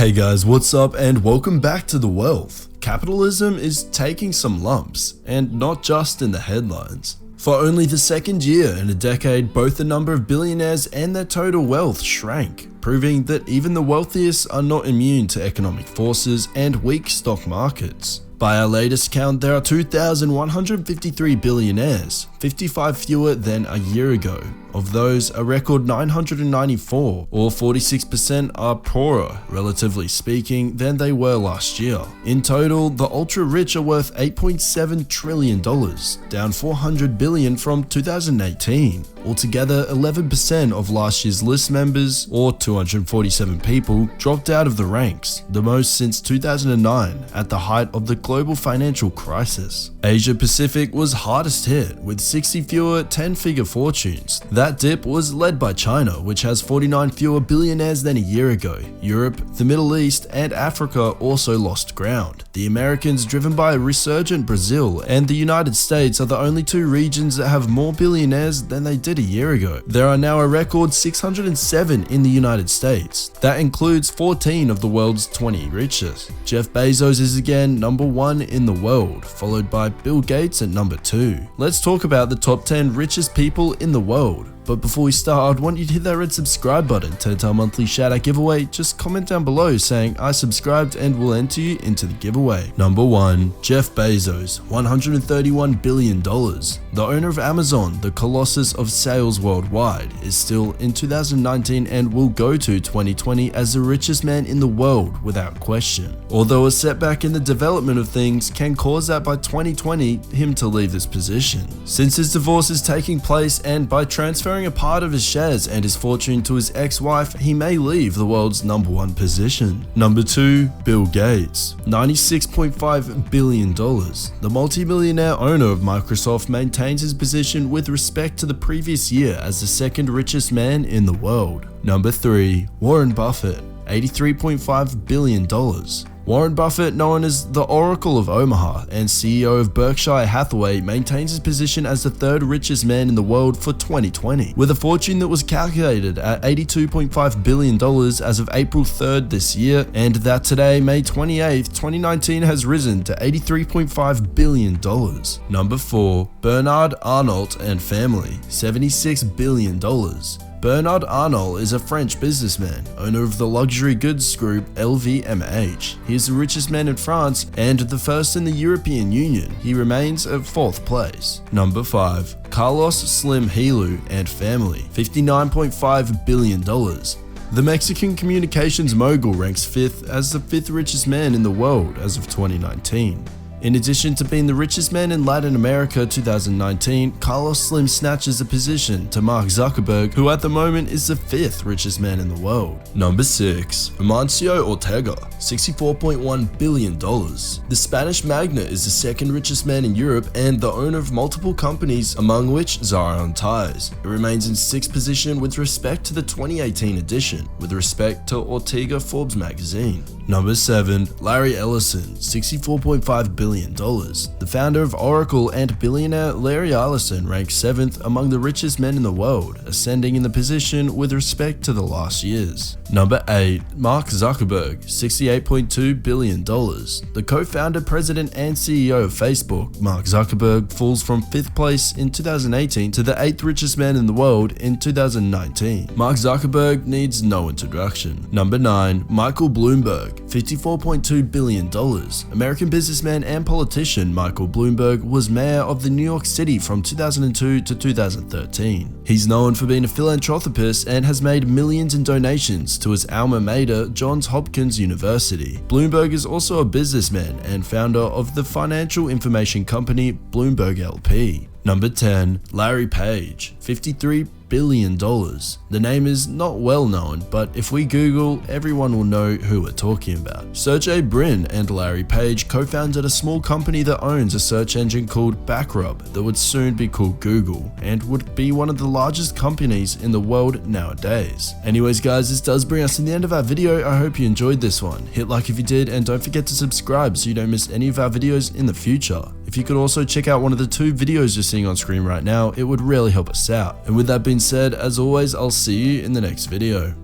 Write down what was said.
Hey guys, what's up and welcome back to The Wealth. Capitalism is taking some lumps, and not just in the headlines. For only the second year in a decade, both the number of billionaires and their total wealth shrank, proving that even the wealthiest are not immune to economic forces and weak stock markets. By our latest count, there are 2,153 billionaires, 55 fewer than a year ago. Of those, a record 994, or 46%, are poorer, relatively speaking, than they were last year. In total, the ultra-rich are worth $8.7 trillion, down $400 billion from 2018. Altogether, 11% of last year's list members, or 247 people, dropped out of the ranks, the most since 2009, at the height of the global financial crisis. Asia Pacific was hardest hit, with 60 fewer 10-figure fortunes. That dip was led by China, which has 49 fewer billionaires than a year ago. Europe, the Middle East, and Africa also lost ground. The Americans, driven by a resurgent Brazil, and the United States are the only two regions that have more billionaires than they did a year ago. There are now a record 607 in the United States. That includes 14 of the world's 20 richest. Jeff Bezos is again number 1 in the world, followed by Bill Gates at number 2. Let's talk about the top 10 richest people in the world. But before we start, I'd want you to hit that red subscribe button to enter our monthly shout out giveaway. Just comment down below saying I subscribed and we'll enter you into the giveaway. Number 1. Jeff Bezos, $131 billion. The owner of Amazon, the colossus of sales worldwide, is still in 2019 and will go to 2020 as the richest man in the world without question. Although a setback in the development of things can cause that by 2020 him to leave this position. Since his divorce is taking place and by transferring a part of his shares and his fortune to his ex-wife, he may leave the world's number 1 position. Number 2. Bill Gates, $96.5 billion. The multi-millionaire owner of Microsoft maintains his position with respect to the previous year as the second richest man in the world. Number 3. Warren Buffett, $83.5 billion. Warren Buffett, known as the Oracle of Omaha and CEO of Berkshire Hathaway, maintains his position as the third richest man in the world for 2020, with a fortune that was calculated at $82.5 billion as of April 3rd this year, and that today, May 28th, 2019, has risen to $83.5 billion. Number 4. Bernard Arnault and family, $76 billion. Bernard Arnault is a French businessman, owner of the luxury goods group LVMH. He is the richest man in France and the first in the European Union. He remains at 4th place. Number 5. Carlos Slim Helu and family, $59.5 billion. The Mexican communications mogul ranks 5th as the 5th richest man in the world as of 2019. In addition to being the richest man in Latin America 2019, Carlos Slim snatches the position to Mark Zuckerberg, who at the moment is the 5th richest man in the world. Number 6. Amancio Ortega, $64.1 billion. The Spanish magnate is the 2nd richest man in Europe and the owner of multiple companies, among which Zara and Ties. It remains in 6th position with respect to the 2018 edition, with respect to Ortega Forbes magazine. Number 7. Larry Ellison, $64.5 billion. The founder of Oracle and billionaire Larry Ellison ranks 7th among the richest men in the world, ascending in the position with respect to the last years. Number 8. Mark Zuckerberg, $68.2 billion. The co-founder, president, and CEO of Facebook, Mark Zuckerberg, falls from 5th place in 2018 to the 8th richest man in the world in 2019. Mark Zuckerberg needs no introduction. Number 9. Michael Bloomberg, $54.2 billion. American businessman and politician Michael Bloomberg was mayor of the New York City from 2002 to 2013. He's known for being a philanthropist and has made millions in donations to his alma mater, Johns Hopkins University. Bloomberg is also a businessman and founder of the financial information company Bloomberg LP. Number 10. Larry Page, $53 billion. The name is not well known, but if we Google, everyone will know who we're talking about. Sergey Brin and Larry Page co-founded a small company that owns a search engine called Backrub that would soon be called Google and would be one of the largest companies in the world nowadays. Anyways guys, this does bring us to the end of our video. I hope you enjoyed this one. Hit like if you did and don't forget to subscribe so you don't miss any of our videos in the future. If you could also check out one of the 2 videos you're seeing on screen right now, it would really help us out. And with that being said, as always, I'll see you in the next video.